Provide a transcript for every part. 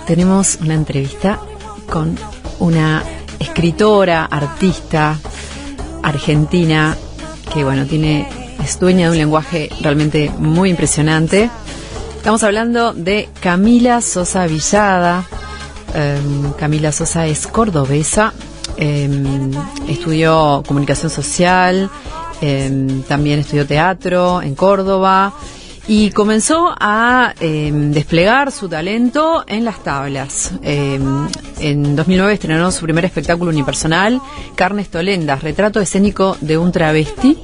tenemos una entrevista con una escritora, artista argentina que, bueno, es dueña de un lenguaje realmente muy impresionante. Estamos hablando de Camila Sosa Villada. Camila Sosa es cordobesa, estudió comunicación social, también estudió teatro en Córdoba y comenzó a desplegar su talento en las tablas. En 2009 estrenó su primer espectáculo unipersonal, Carnes Tolendas, retrato escénico de un travesti.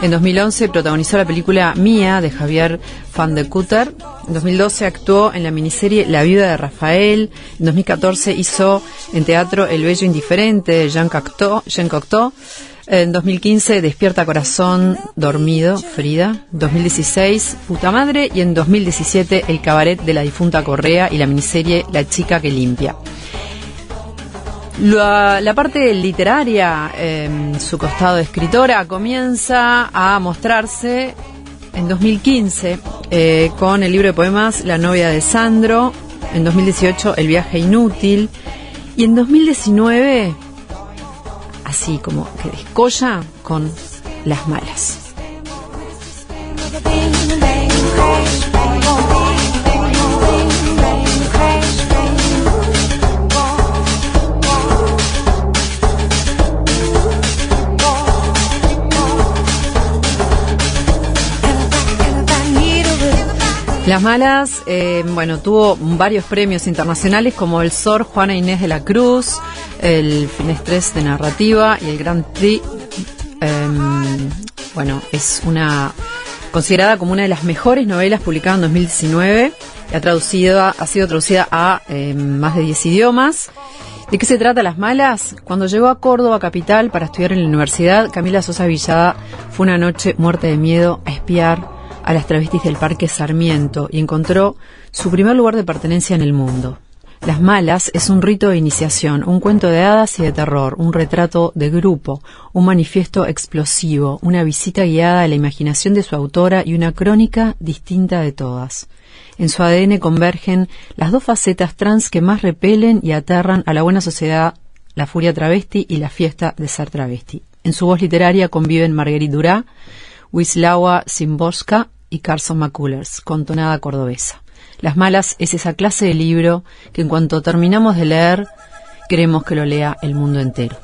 En 2011 protagonizó la película Mía, de Javier Van de Kutter. En 2012 actuó en la miniserie La viuda de Rafael. En 2014 hizo en teatro El bello indiferente, de Jean Cocteau. En 2015, Despierta corazón dormido, Frida. 2016, Puta madre. Y en 2017, El cabaret de la difunta Correa y la miniserie La chica que limpia. La parte literaria, su costado de escritora, comienza a mostrarse en 2015 con el libro de poemas La novia de Sandro. En 2018, El viaje inútil. Y en 2019... así como que descolla con Las malas. Las malas, tuvo varios premios internacionales como el Sor Juana Inés de la Cruz, el Finestrés de Narrativa y el Grand Prix. Es considerada como una de las mejores novelas publicadas en 2019. Ha sido traducida a más de 10 idiomas. ¿De qué se trata Las malas? Cuando llegó a Córdoba capital para estudiar en la universidad, Camila Sosa Villada fue una noche muerta de miedo a espiar a las travestis del Parque Sarmiento y encontró su primer lugar de pertenencia en el mundo. Las malas es un rito de iniciación, un cuento de hadas y de terror, un retrato de grupo, un manifiesto explosivo, una visita guiada a la imaginación de su autora y una crónica distinta de todas. En su ADN convergen las dos facetas trans que más repelen y aterran a la buena sociedad, la furia travesti y la fiesta de ser travesti. En su voz literaria conviven Marguerite Duras, Wisława Szymborska y Carson McCullers, con tonada cordobesa. Las malas es esa clase de libro que en cuanto terminamos de leer, queremos que lo lea el mundo entero.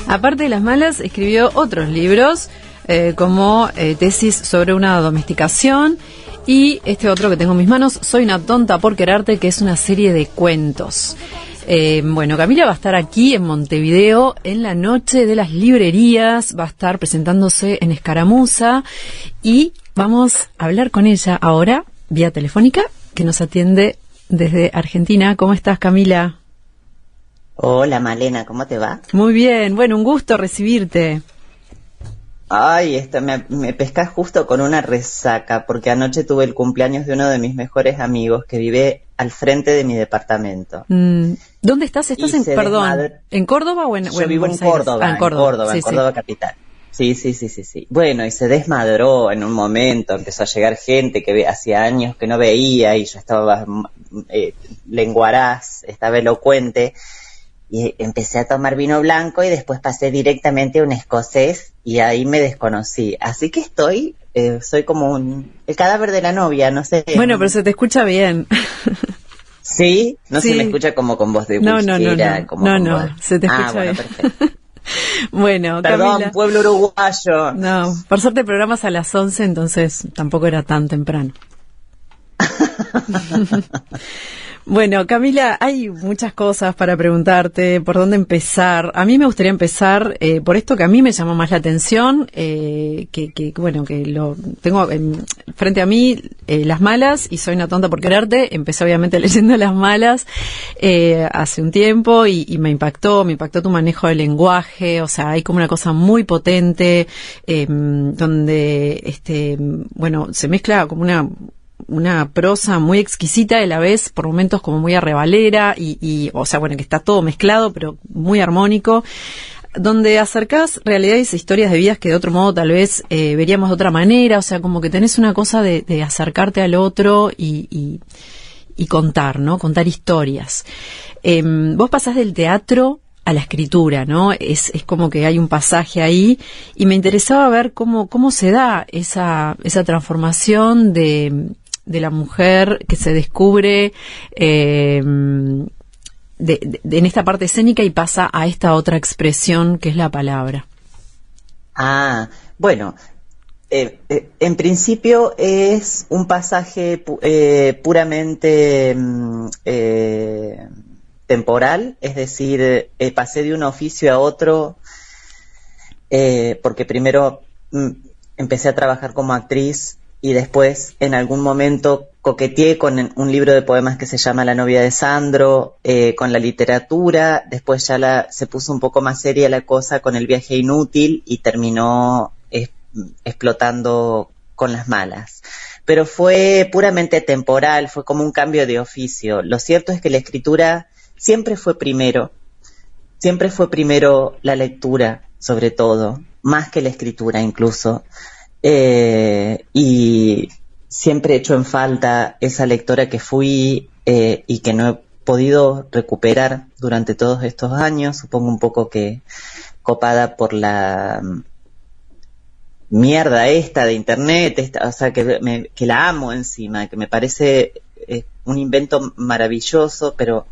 Aparte de Las malas, escribió otros libros, como Tesis sobre una domesticación, y este otro que tengo en mis manos, Soy una tonta por quererte, que es una serie de cuentos. Camila va a estar aquí en Montevideo en la noche de las librerías, va a estar presentándose en Escaramuza y vamos a hablar con ella ahora, vía telefónica, que nos atiende desde Argentina. ¿Cómo estás, Camila? Hola, Malena, ¿cómo te va? Muy bien, un gusto recibirte. Ay, me pescás justo con una resaca, porque anoche tuve el cumpleaños de uno de mis mejores amigos que vive al frente de mi departamento. ¿Dónde estás? ¿Estás en Córdoba o en Yo vivo en Córdoba, en Córdoba, en Córdoba capital. Sí. Bueno, y se desmadró en un momento, empezó a llegar gente que hacía años que no veía y yo estaba lenguaraz, estaba elocuente. Y empecé a tomar vino blanco y después pasé directamente a un escocés y ahí me desconocí. Así que soy como el cadáver de la novia, no sé. Bueno, pero se te escucha bien. ¿Sí? No se me escucha como con voz de whiskyera. No, se te escucha bien. Perfecto. Bueno, perdón, Camila. Pueblo uruguayo. No, por suerte programas a las 11, entonces tampoco era tan temprano. Bueno, Camila, hay muchas cosas para preguntarte, por dónde empezar. A mí me gustaría empezar por esto que a mí me llamó más la atención, bueno, que lo tengo frente a mí, Las Malas, y Soy una tonta por quererte. Empecé obviamente leyendo Las Malas hace un tiempo y me impactó tu manejo del lenguaje. O sea, hay como una cosa muy potente donde, bueno, se mezcla como una prosa muy exquisita y a la vez por momentos como muy arrebalera o sea, bueno, que está todo mezclado pero muy armónico, donde acercás realidades e historias de vidas que de otro modo tal vez veríamos de otra manera. O sea, como que tenés una cosa de acercarte al otro y contar, ¿no? Contar historias. Vos pasás del teatro a la escritura, ¿no? Es como que hay un pasaje ahí y me interesaba ver cómo se da esa transformación de la mujer que se descubre en esta parte escénica y pasa a esta otra expresión que es la palabra. Bueno, en principio es un pasaje puramente temporal, es decir, pasé de un oficio a otro porque primero empecé a trabajar como actriz y después en algún momento coqueteé con un libro de poemas que se llama La novia de Sandro, con la literatura. Después ya se puso un poco más seria la cosa con El viaje inútil y terminó explotando con Las Malas. Pero fue puramente temporal, fue como un cambio de oficio. Lo cierto es que la escritura siempre fue primero la lectura, sobre todo, más que la escritura incluso. Y siempre he hecho en falta esa lectora que fui y que no he podido recuperar durante todos estos años, supongo un poco que copada por la mierda esta de internet, o sea, que la amo encima, que me parece un invento maravilloso, pero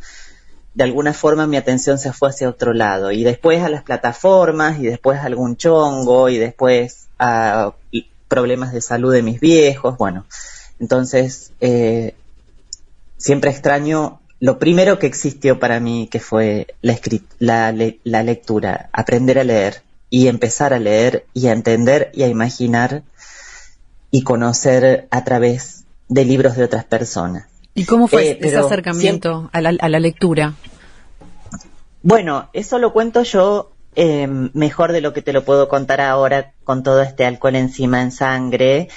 de alguna forma mi atención se fue hacia otro lado, y después a las plataformas, y después a algún chongo, y después a problemas de salud de mis viejos. Bueno, entonces siempre extraño lo primero que existió para mí, que fue la lectura, aprender a leer y empezar a leer y a entender y a imaginar y conocer a través de libros de otras personas. ¿Y cómo fue ese acercamiento a la lectura? Bueno, eso lo cuento yo mejor de lo que te lo puedo contar ahora con todo este alcohol encima en sangre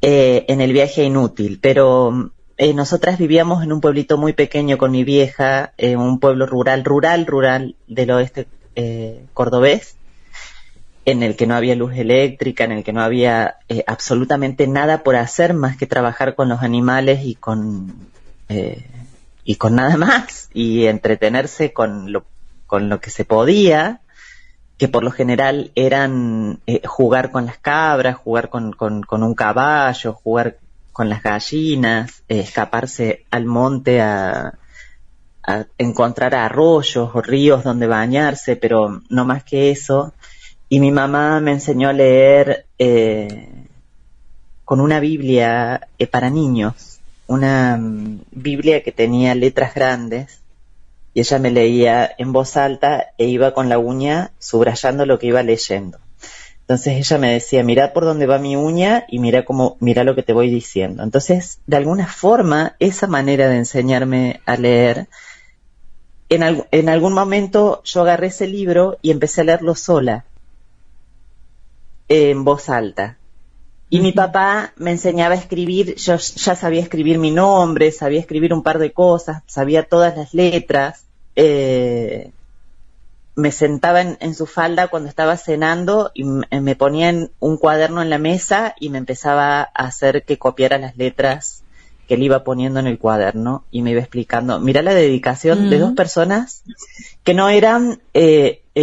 en El viaje inútil. Pero nosotras vivíamos en un pueblito muy pequeño con mi vieja, un pueblo rural del oeste cordobés, en el que no había luz eléctrica, en el que no había absolutamente nada por hacer más que trabajar con los animales y con nada más, y entretenerse con lo que se podía, que por lo general eran jugar con las cabras, jugar con un caballo, jugar con las gallinas, escaparse al monte a encontrar arroyos o ríos donde bañarse, pero no más que eso. Y mi mamá me enseñó a leer con una Biblia para niños, una Biblia que tenía letras grandes, y ella me leía en voz alta e iba con la uña subrayando lo que iba leyendo. Entonces ella me decía, mira por dónde va mi uña y mira lo que te voy diciendo. Entonces, de alguna forma, esa manera de enseñarme a leer, en algún momento yo agarré ese libro y empecé a leerlo sola, en voz alta. Y mi papá me enseñaba a escribir, yo ya sabía escribir mi nombre, sabía escribir un par de cosas, sabía todas las letras. Me sentaba en su falda cuando estaba cenando y me ponía un cuaderno en la mesa y me empezaba a hacer que copiara las letras que él iba poniendo en el cuaderno, y me iba explicando. Mirá la dedicación de dos personas que no eran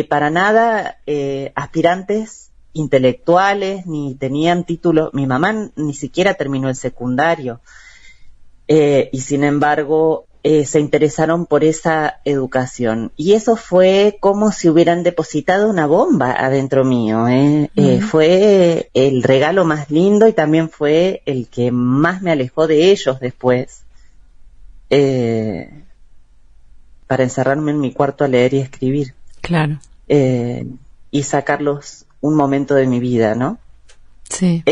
para nada aspirantes intelectuales, ni tenían título. Mi mamá ni siquiera terminó el secundario, y sin embargo se interesaron por esa educación, y eso fue como si hubieran depositado una bomba adentro mío. Fue el regalo más lindo y también fue el que más me alejó de ellos después, para encerrarme en mi cuarto a leer y escribir. Claro. Y sacarlos un momento de mi vida, ¿no? Sí.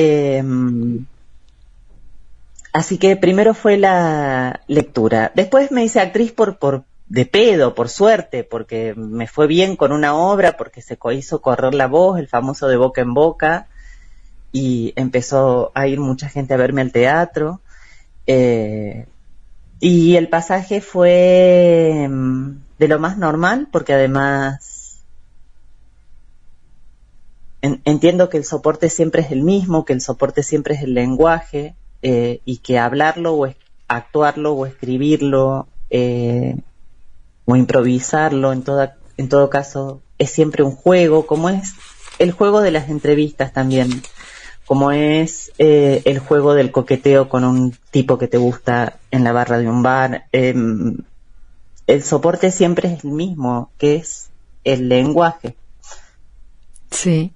Así que primero fue la lectura. Después me hice actriz de pedo, por suerte, porque me fue bien con una obra, porque se hizo correr la voz, el famoso de boca en boca, y empezó a ir mucha gente a verme al teatro. Y el pasaje fue de lo más normal, porque además entiendo que el soporte siempre es el mismo, que el soporte siempre es el lenguaje, y que hablarlo o actuarlo o escribirlo o improvisarlo en todo caso es siempre un juego, como es el juego de las entrevistas también, como es el juego del coqueteo con un tipo que te gusta en la barra de un bar. El soporte siempre es el mismo, que es el lenguaje. Sí.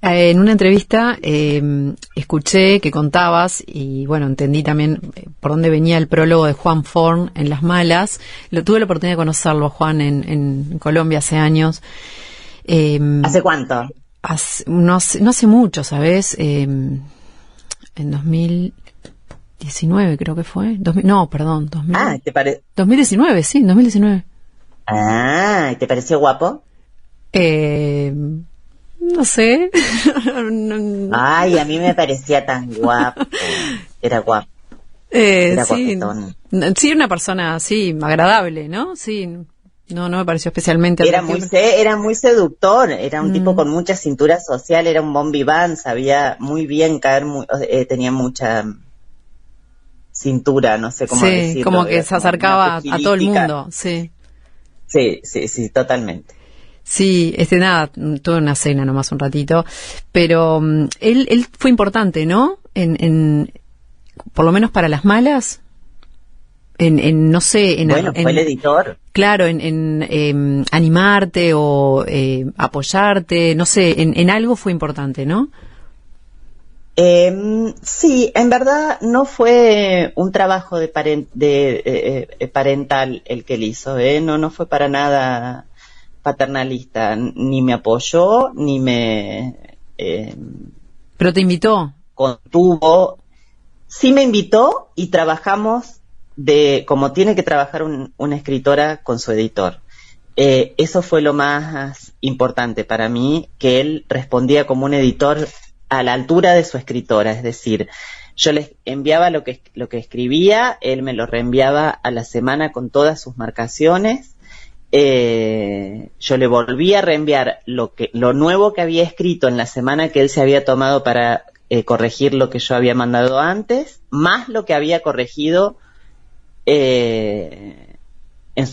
En una entrevista escuché que contabas, y bueno, entendí también por dónde venía el prólogo de Juan Forn en Las Malas. Tuve la oportunidad de conocerlo a Juan en Colombia hace años. ¿Hace cuánto? No hace mucho, ¿sabes? En 2019 creo que fue. 2019, sí, 2019. Ah, ¿te pareció guapo? No sé. Ay, a mí me parecía tan guapo. Era guapo. Era sí, guapetón. Sí, una persona así, agradable, ¿no? Sí, no me pareció especialmente era atractivo. Era muy seductor, era un tipo con mucha cintura social, era un bon vivant, sabía muy bien caer, tenía mucha cintura, no sé cómo decirlo. Sí, como que se acercaba a todo el mundo, sí. Sí, totalmente. Sí, nada, tuve una cena nomás un ratito, pero él fue importante, ¿no? Por lo menos para Las Malas, no sé, fue el editor. Claro, en animarte o apoyarte, no sé, en algo fue importante, ¿no? Sí, en verdad no fue un trabajo parental el que él hizo, no fue para nada paternalista, ni me apoyó, ni me... ¿Pero te invitó? Contuvo. Sí me invitó y trabajamos como tiene que trabajar una escritora con su editor. Eso fue lo más importante para mí, que él respondía como un editor a la altura de su escritora, es decir, yo les enviaba lo que escribía, él me lo reenviaba a la semana con todas sus marcaciones. Yo le volví a reenviar lo nuevo que había escrito en la semana que él se había tomado para corregir lo que yo había mandado antes, más lo que había corregido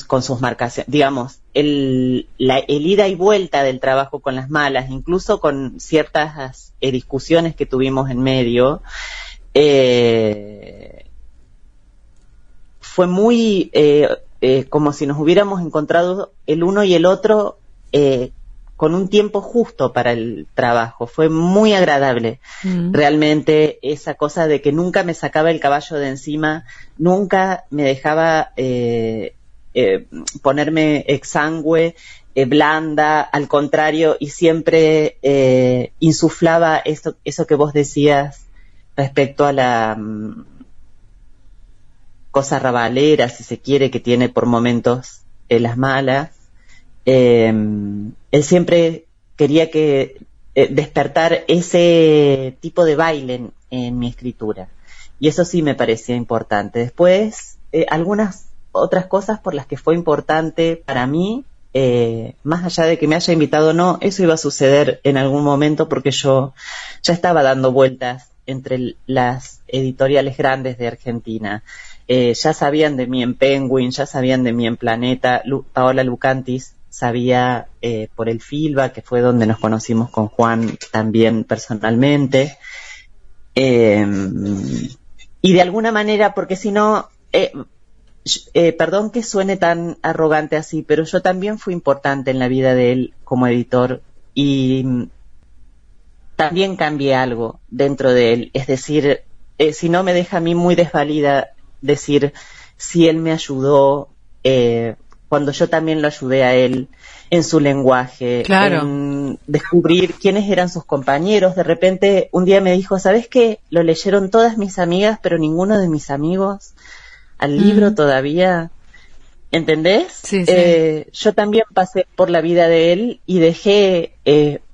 con sus marcaciones. Digamos, el ida y vuelta del trabajo con Las Malas, incluso con ciertas discusiones que tuvimos en medio, fue muy... como si nos hubiéramos encontrado el uno y el otro con un tiempo justo para el trabajo. Fue muy agradable. Realmente esa cosa de que nunca me sacaba el caballo de encima, nunca me dejaba ponerme exangüe, blanda, al contrario, y siempre insuflaba eso que vos decías respecto a la... cosa rabalera, si se quiere, que tiene por momentos Las Malas. Él siempre quería despertar ese tipo de baile en mi escritura, y eso sí me parecía importante. Después, algunas otras cosas por las que fue importante para mí, más allá de que me haya invitado o no, eso iba a suceder en algún momento, porque yo ya estaba dando vueltas entre las editoriales grandes de Argentina. Ya sabían de mí en Penguin, ya sabían de mí en Planeta. Paola Lucantis sabía por el Filba, que fue donde nos conocimos con Juan también personalmente. Y de alguna manera, porque si no, perdón que suene tan arrogante así, pero yo también fui importante en la vida de él como editor, y también cambié algo dentro de él. Es decir, si no, me deja a mí muy desvalida decir si él me ayudó, cuando yo también lo ayudé a él en su lenguaje, claro, en descubrir quiénes eran sus compañeros. De repente un día me dijo, ¿sabes qué? Lo leyeron todas mis amigas, pero ninguno de mis amigos al libro todavía. ¿Entendés? Sí, sí. Yo también pasé por la vida de él y dejé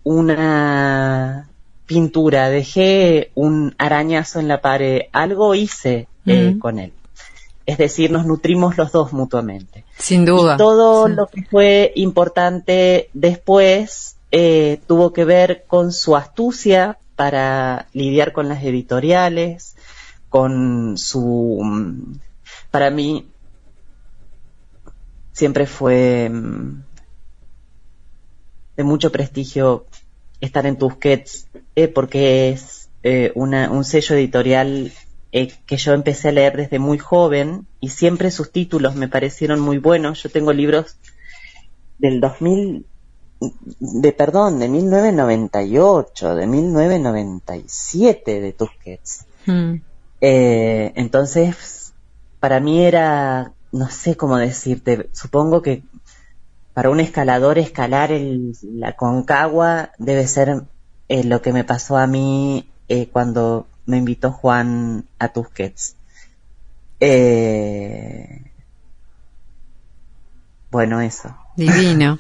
una pintura, dejé un arañazo en la pared, algo hice con él. Es decir, nos nutrimos los dos mutuamente. Sin duda. Y todo lo que fue importante después tuvo que ver con su astucia para lidiar con las editoriales, con su... Para mí siempre fue de mucho prestigio estar en Tusquets, porque es un sello editorial que yo empecé a leer desde muy joven y siempre sus títulos me parecieron muy buenos. Yo tengo libros del 1998, de 1997 de Tusquets. Entonces, para mí era, no sé cómo decirte, supongo que para un escalador escalar la Concagua debe ser lo que me pasó a mí cuando me invitó Juan a Tusquets. Bueno, eso. Divino.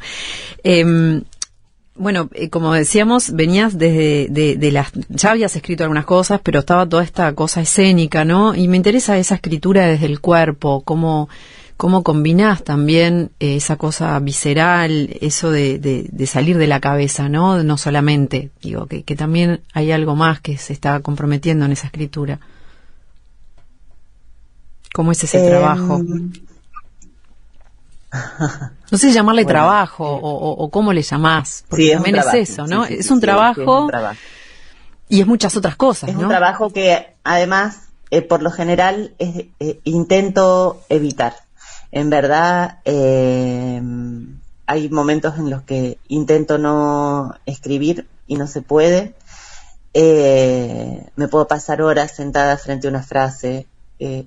Bueno, como decíamos, venías de las... Ya habías escrito algunas cosas, pero estaba toda esta cosa escénica, ¿no? Y me interesa esa escritura desde el cuerpo, cómo combinás también esa cosa visceral, eso de salir de la cabeza, ¿no? No solamente, digo, que también hay algo más que se está comprometiendo en esa escritura. ¿Cómo es ese trabajo? No sé si llamarle trabajo o cómo le llamás, porque sí, también es eso, ¿no? Es un trabajo y es muchas otras cosas, ¿no? Es un trabajo que además, por lo general, intento evitar. En verdad, hay momentos en los que intento no escribir y no se puede. Me puedo pasar horas sentada frente a una frase,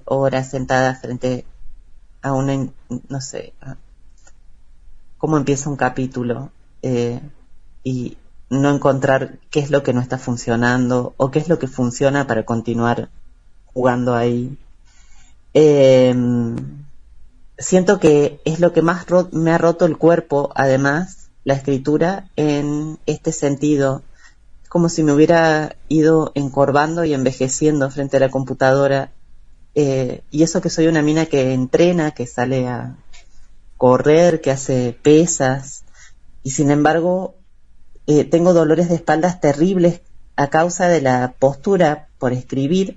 horas sentada frente a una, no sé, cómo empieza un capítulo y no encontrar qué es lo que no está funcionando o qué es lo que funciona para continuar jugando ahí. Siento que es lo que más me ha roto el cuerpo, además, la escritura, en este sentido, como si me hubiera ido encorvando y envejeciendo frente a la computadora, y eso que soy una mina que entrena, que sale a correr, que hace pesas, y sin embargo tengo dolores de espaldas terribles a causa de la postura por escribir.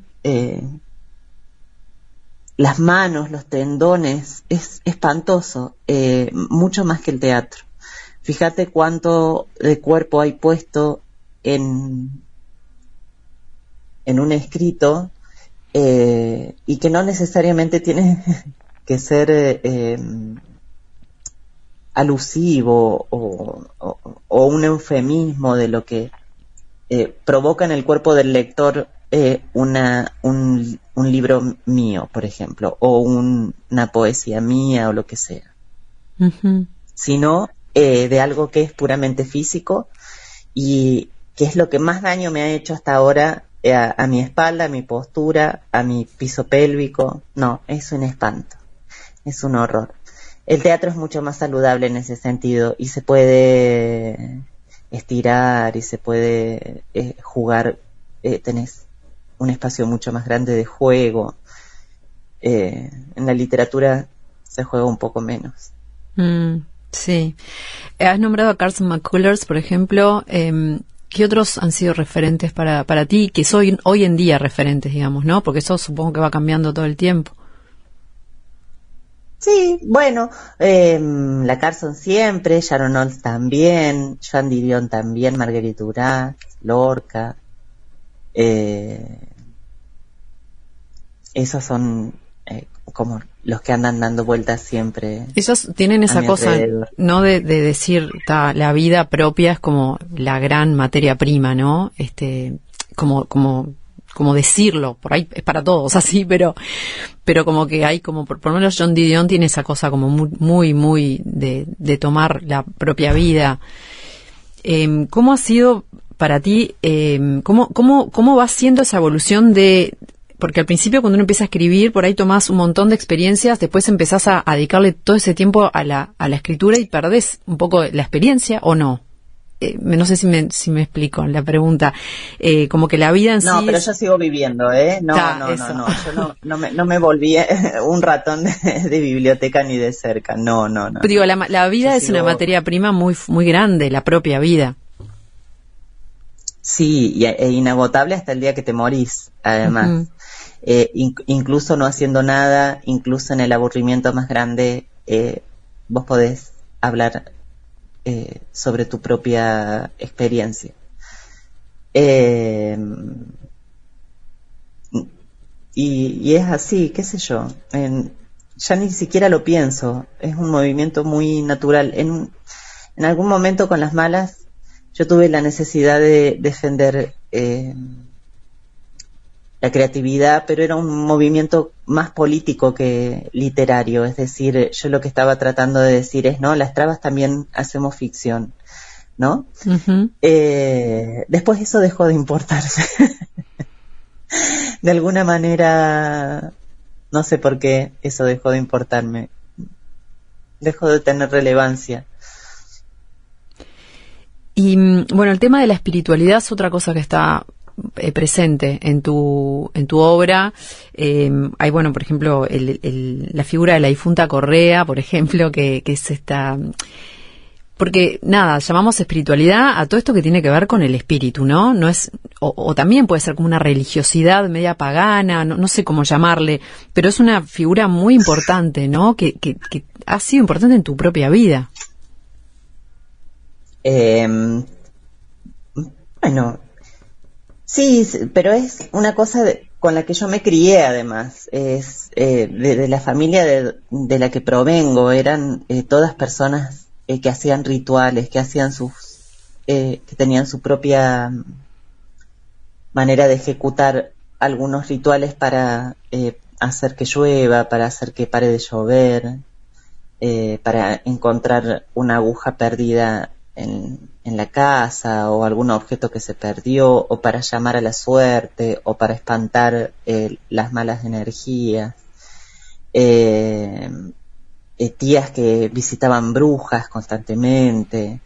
Las manos, los tendones, es espantoso, mucho más que el teatro. Fíjate cuánto de cuerpo hay puesto en un escrito, y que no necesariamente tiene que ser alusivo o un eufemismo de lo que provoca en el cuerpo del lector un libro mío, por ejemplo, o una poesía mía o lo que sea, sino de algo que es puramente físico y que es lo que más daño me ha hecho hasta ahora a mi espalda, a mi postura, a mi piso pélvico. No, es un espanto, es un horror. El teatro es mucho más saludable en ese sentido y se puede estirar y se puede jugar, tenés un espacio mucho más grande de juego. En la literatura se juega un poco menos. Sí. Has nombrado a Carson McCullers, por ejemplo. ¿Qué otros han sido referentes para ti, que son hoy en día referentes, digamos, ¿no? Porque eso supongo que va cambiando todo el tiempo. Sí, bueno, la Carson siempre, Sharon Olds también, Joan Didion también, Marguerite Duras, Lorca. Esos son como los que andan dando vueltas siempre. Ellos tienen esa cosa, ¿no? De decir, la vida propia es como la gran materia prima, ¿no? Como como decirlo, por ahí es para todos así, pero como que hay como, por lo menos John Didion tiene esa cosa como muy de tomar la propia vida. ¿Cómo ha sido para ti, cómo va siendo esa evolución porque al principio cuando uno empieza a escribir, por ahí tomás un montón de experiencias, después empezás a dedicarle todo ese tiempo a la escritura y perdés un poco la experiencia, ¿o no? No sé si me explico la pregunta. Como que la vida en sí... No, pero yo sigo viviendo, ¿eh? No. Yo no me volví un ratón de biblioteca ni de cerca. No. Pero digo, la vida es una materia prima muy grande, la propia vida. Sí, e inagotable hasta el día que te morís, además. Uh-huh. Incluso no haciendo nada, incluso en el aburrimiento más grande, vos podés hablar sobre tu propia experiencia. Y es así, qué sé yo, ya ni siquiera lo pienso, es un movimiento muy natural. En algún momento con las malas yo tuve la necesidad de defender la creatividad, pero era un movimiento más político que literario. Es decir, yo lo que estaba tratando de decir es, no, las trabas también hacemos ficción, ¿no? Uh-huh. Después eso dejó de importarse. De alguna manera, no sé por qué eso dejó de importarme. Dejó de tener relevancia. Y bueno, el tema de la espiritualidad es otra cosa que está presente en tu obra. Hay, bueno, por ejemplo, la figura de la difunta Correa, por ejemplo, que es esta... Porque, nada, llamamos espiritualidad a todo esto que tiene que ver con el espíritu, ¿no? No es, o también puede ser como una religiosidad media pagana, no sé cómo llamarle, pero es una figura muy importante, ¿no? Que ha sido importante en tu propia vida. Bueno, sí, pero es una cosa con la que yo me crié, además. Es de la familia de la que provengo, eran todas personas que hacían rituales, que hacían que tenían su propia manera de ejecutar algunos rituales para hacer que llueva, para hacer que pare de llover, para encontrar una aguja perdida en la casa, o algún objeto que se perdió, o para llamar a la suerte, o para espantar las malas energías. Tías que visitaban brujas constantemente.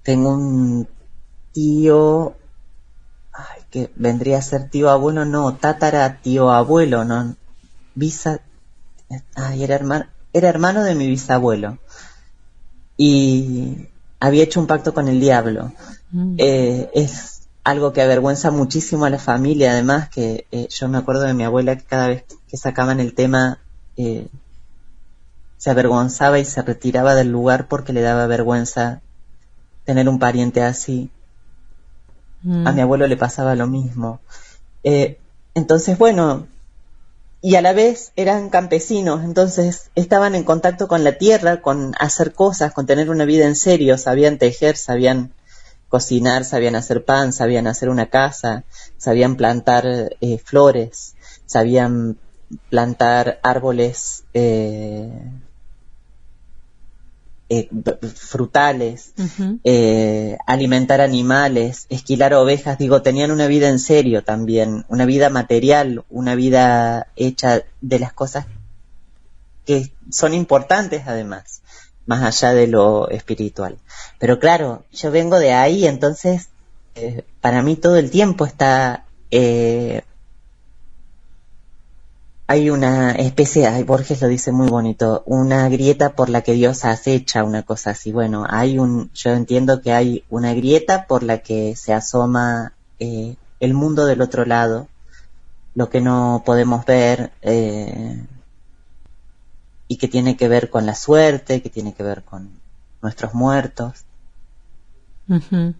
Tengo un tío que vendría a ser tío abuelo, no, tatara tío abuelo, no, era hermano de mi bisabuelo y había hecho un pacto con el diablo. Es algo que avergüenza muchísimo a la familia, además, que yo me acuerdo de mi abuela que cada vez que sacaban el tema se avergonzaba y se retiraba del lugar porque le daba vergüenza tener un pariente así. A mi abuelo le pasaba lo mismo. Entonces, bueno, y a la vez eran campesinos, entonces estaban en contacto con la tierra, con hacer cosas, con tener una vida en serio, sabían tejer, sabían cocinar, sabían hacer pan, sabían hacer una casa, sabían plantar flores, sabían plantar árboles frutales, uh-huh. Alimentar animales, esquilar ovejas, tenían una vida en serio también, una vida material, una vida hecha de las cosas que son importantes además, más allá de lo espiritual. Pero claro, yo vengo de ahí, entonces para mí todo el tiempo está hay una especie, Borges lo dice muy bonito, una grieta por la que Dios acecha, una cosa así. Bueno, yo entiendo que hay una grieta por la que se asoma el mundo del otro lado, lo que no podemos ver, y que tiene que ver con la suerte, que tiene que ver con nuestros muertos. Uh-huh.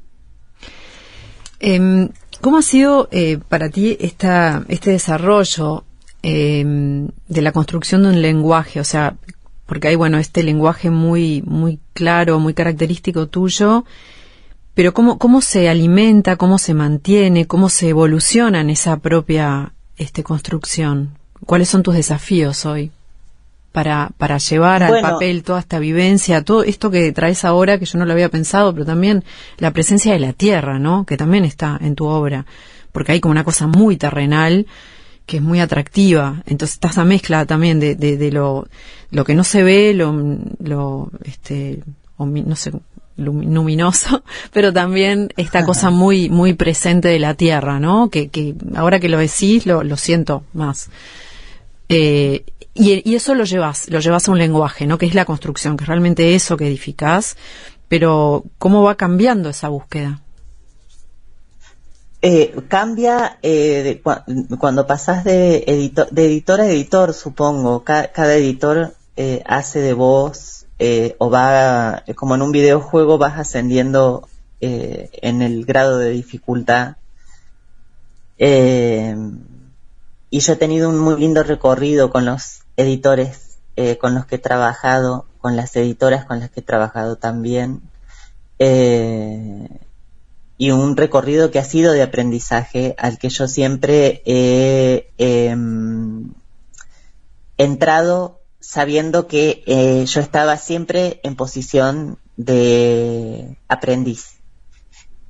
¿Cómo ha sido para ti este desarrollo de la construcción de un lenguaje? O sea, porque hay, bueno, este lenguaje muy, muy claro, muy característico tuyo, Pero ¿cómo se alimenta, cómo se mantiene, cómo se evoluciona en esa propia construcción? ¿Cuáles son tus desafíos hoy para llevar al papel toda esta vivencia, todo esto que traes ahora, que yo no lo había pensado, pero también la presencia de la tierra, ¿no? Que también está en tu obra, porque hay como una cosa muy terrenal que es muy atractiva. Entonces está esa mezcla también de lo que no se ve, no sé, luminoso, pero también esta cosa muy muy presente de la tierra, ¿no? Que ahora que lo decís lo siento más. Y eso lo llevas a un lenguaje, ¿no? Que es la construcción, que es realmente eso que edificás, pero ¿cómo va cambiando esa búsqueda? Cambia cuando pasás de editor a editor, supongo. Cada editor hace de vos, o va, como en un videojuego, vas ascendiendo en el grado de dificultad. Y yo he tenido un muy lindo recorrido con los editores con los que he trabajado, con las editoras con las que he trabajado también. Y un recorrido que ha sido de aprendizaje, al que yo siempre he entrado sabiendo que yo estaba siempre en posición de aprendiz.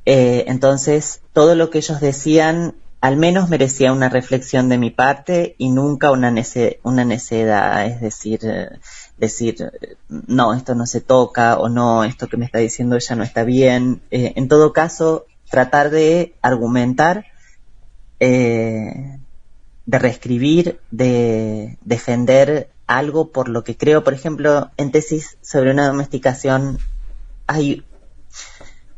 Entonces, todo lo que ellos decían al menos merecía una reflexión de mi parte y nunca una necedad, es decir, no, esto no se toca, o no, esto que me está diciendo ella no está bien. En todo caso, tratar de argumentar, de reescribir, de defender algo por lo que creo. Por ejemplo, en Tesis sobre una domesticación hay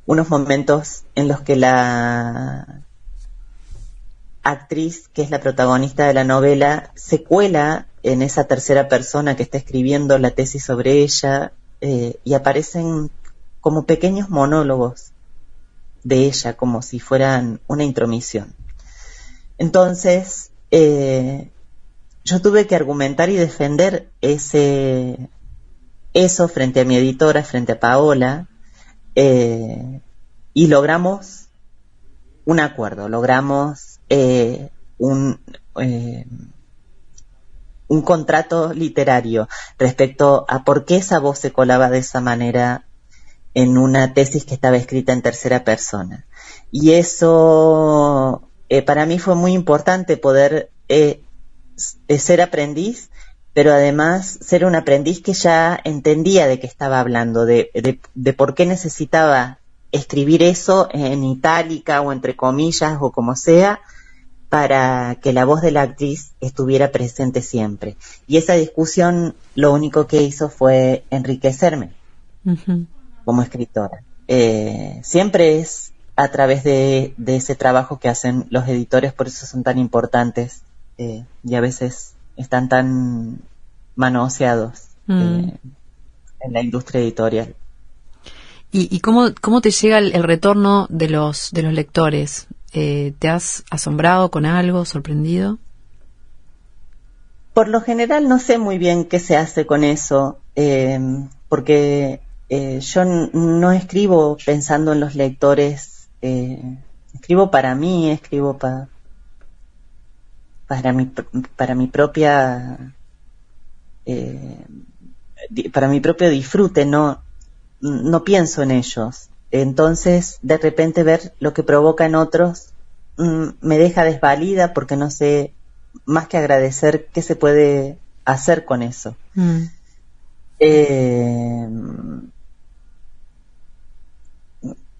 unos momentos en los que la actriz, que es la protagonista de la novela, se cuela en esa tercera persona que está escribiendo la tesis sobre ella, y aparecen como pequeños monólogos de ella, como si fueran una intromisión. Entonces, yo tuve que argumentar y defender eso frente a mi editora, frente a Paola, y logramos un acuerdo, logramos un contrato literario respecto a por qué esa voz se colaba de esa manera en una tesis que estaba escrita en tercera persona. Y eso para mí fue muy importante, poder ser aprendiz, pero además ser un aprendiz que ya entendía de qué estaba hablando, de por qué necesitaba escribir eso en itálica o entre comillas o como sea, para que la voz de la actriz estuviera presente siempre. Y esa discusión lo único que hizo fue enriquecerme como escritora. Siempre es a través de ese trabajo que hacen los editores, por eso son tan importantes, y a veces están tan manoseados en la industria editorial. ¿Y cómo te llega el retorno de los lectores? ¿Te has asombrado con algo, sorprendido? Por lo general no sé muy bien qué se hace con eso, porque yo no escribo pensando en los lectores, escribo para mí, escribo para mi propia para mi propio disfrute, no pienso en ellos. Entonces, de repente ver lo que provoca en otros me deja desvalida, porque no sé más que agradecer qué se puede hacer con eso.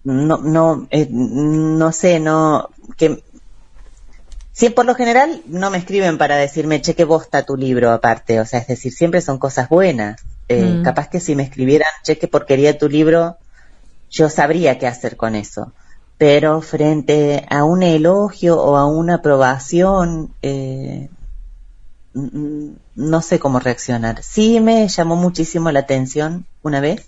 No sé, que sí, por lo general no me escriben para decirme, che, qué bosta tu libro, aparte, o sea, es decir, siempre son cosas buenas. Capaz que si me escribieran, che, qué porquería tu libro, yo sabría qué hacer con eso. Pero frente a un elogio o a una aprobación, no sé cómo reaccionar. Sí me llamó muchísimo la atención una vez,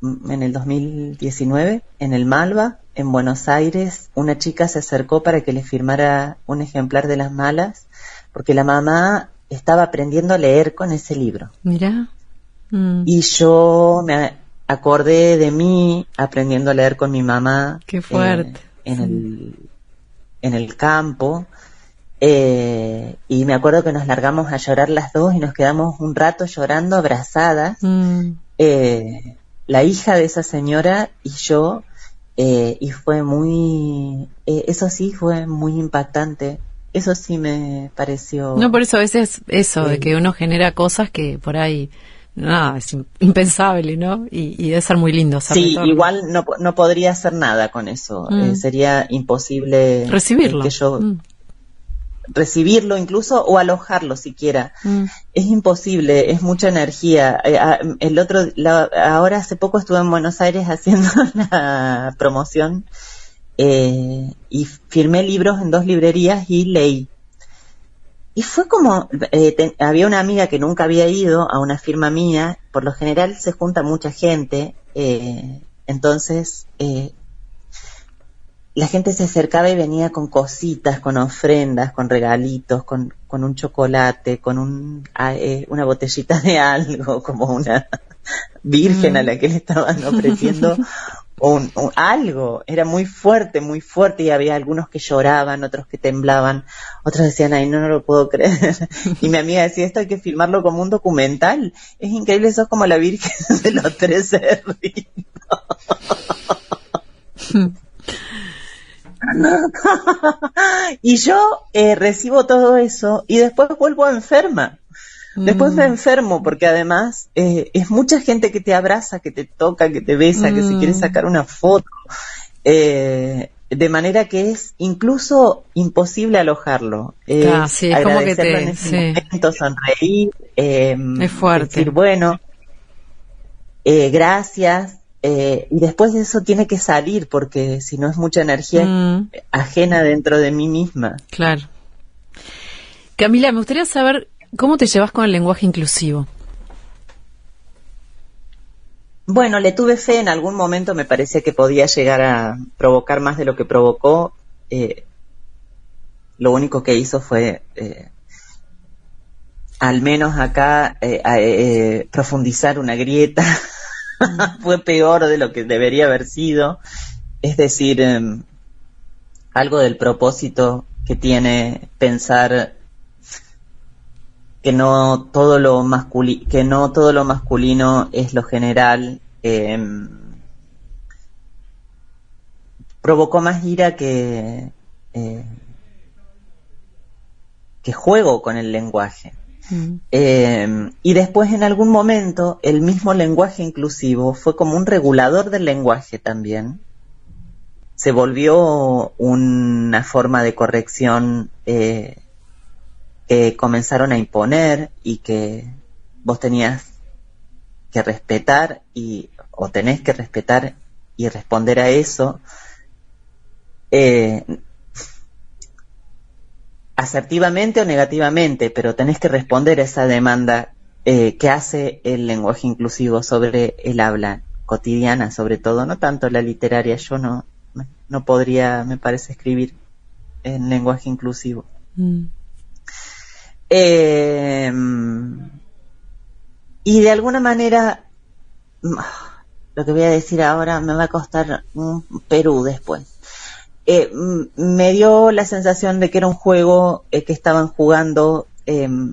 en el 2019, en el Malva, en Buenos Aires, una chica se acercó para que le firmara un ejemplar de Las Malas, porque la mamá estaba aprendiendo a leer con ese libro. Mirá. Y yo acordé de mí aprendiendo a leer con mi mamá. Qué fuerte. En el campo. Y me acuerdo que nos largamos a llorar las dos y nos quedamos un rato llorando abrazadas, la hija de esa señora y yo, y fue muy, eso sí fue muy impactante. Eso sí me pareció... No, por eso a veces eso, de que uno genera cosas que por ahí, nada, es impensable, ¿no? Y debe ser muy lindo. Sí, igual no podría hacer nada con eso. Sería imposible... Recibirlo. Que yo... recibirlo incluso o alojarlo siquiera. Es imposible, es mucha energía. Ahora hace poco estuve en Buenos Aires haciendo la promoción y firmé libros en 2 librerías y leí. Y fue como, había una amiga que nunca había ido a una firma mía, por lo general se junta mucha gente, entonces la gente se acercaba y venía con cositas, con ofrendas, con regalitos, con un chocolate, con una botellita de algo, como una virgen a la que le estaban ofreciendo algo. Era muy fuerte, y había algunos que lloraban, otros que temblaban, otros decían, ay, no lo puedo creer. Y mi amiga decía, esto hay que filmarlo como un documental. Es increíble, sos como la virgen de los 3 cerditos. Y yo recibo todo eso y después vuelvo enferma. Después me enfermo porque además es mucha gente que te abraza, que te toca, que te besa, que se quiere sacar una foto, de manera que es incluso imposible alojarlo. Sí, es como que en ese momento, sonreír, es fuerte. Decir, bueno, gracias. Y después de eso tiene que salir porque si no es mucha energía ajena dentro de mí misma. Claro. Camila, me gustaría saber cómo te llevas con el lenguaje inclusivo. Bueno, le tuve fe en algún momento, me parecía que podía llegar a provocar más de lo que provocó. Lo único que hizo fue, al menos acá, profundizar una grieta. Fue peor de lo que debería haber sido. Es decir, algo del propósito que tiene pensar que no todo lo masculino es lo general, provocó más ira que juego con el lenguaje. Y después en algún momento el mismo lenguaje inclusivo fue como un regulador del lenguaje también. Se volvió una forma de corrección que comenzaron a imponer y que vos tenías que respetar o tenés que respetar y responder a eso. Asertivamente o negativamente, pero tenés que responder a esa demanda que hace el lenguaje inclusivo sobre el habla cotidiana, sobre todo, no tanto la literaria. Yo no podría, me parece, escribir en lenguaje inclusivo. Y de alguna manera, lo que voy a decir ahora me va a costar un Perú después. Me dio la sensación de que era un juego que estaban jugando, que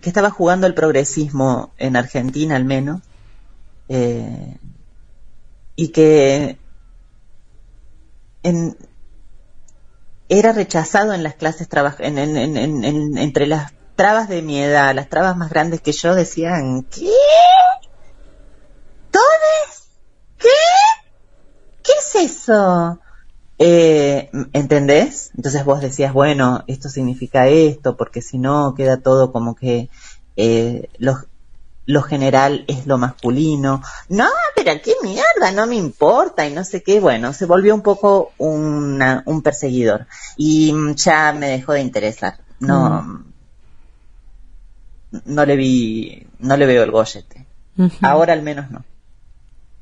estaba jugando el progresismo en Argentina al menos, y que era rechazado en las clases entre las trabas de mi edad, las trabas más grandes que yo decían, ¿qué? ¿Todes? ¿Qué? ¿Qué es eso? ¿Entendés? Entonces vos decías, bueno, esto significa esto, porque si no queda todo como que lo general es lo masculino. No, pero qué mierda, no me importa y no sé qué. Bueno, se volvió un poco un perseguidor y ya me dejó de interesar. No le veo el gollete. Ahora al menos no.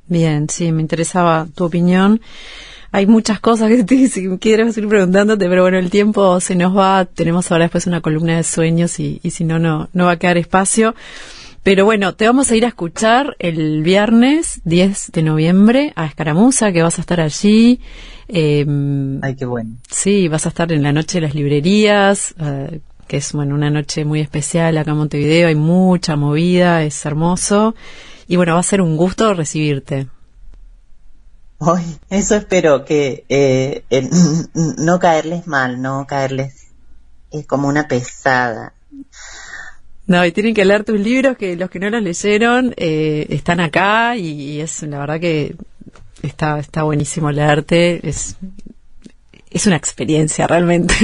Bien, sí, me interesaba tu opinión. Hay muchas cosas que quiero seguir preguntándote, pero bueno, el tiempo se nos va. Tenemos ahora después una columna de sueños y si no va a quedar espacio. Pero bueno, te vamos a ir a escuchar el viernes 10 de noviembre a Escaramuza, que vas a estar allí. Ay, qué bueno. Sí, vas a estar en la noche de las librerías, que es bueno una noche muy especial acá en Montevideo, hay mucha movida, es hermoso. Y bueno, va a ser un gusto recibirte. Ay, eso espero, que no caerles mal, no caerles como una pesada. No, y tienen que leer tus libros, que los que no los leyeron están acá y es la verdad que está buenísimo leerte, es una experiencia realmente.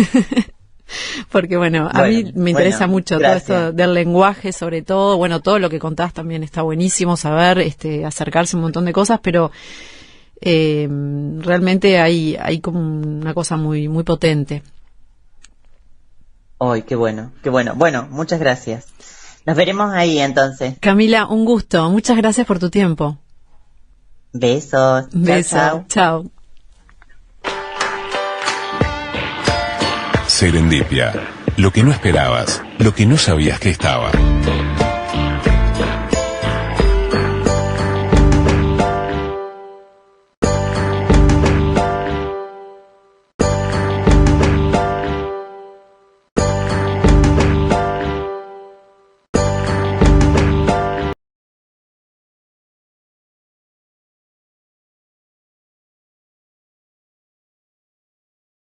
Porque bueno, a mí me interesa mucho gracias. Todo esto del lenguaje, sobre todo, bueno, todo lo que contás también está buenísimo, saber, acercarse a un montón de cosas, pero realmente hay como una cosa muy, muy potente. ¡Ay, qué bueno, qué bueno! Bueno, muchas gracias. Nos veremos ahí entonces. Camila, un gusto. Muchas gracias por tu tiempo. Besos. Besos. Chao. Serendipia. Lo que no esperabas, lo que no sabías que estaba.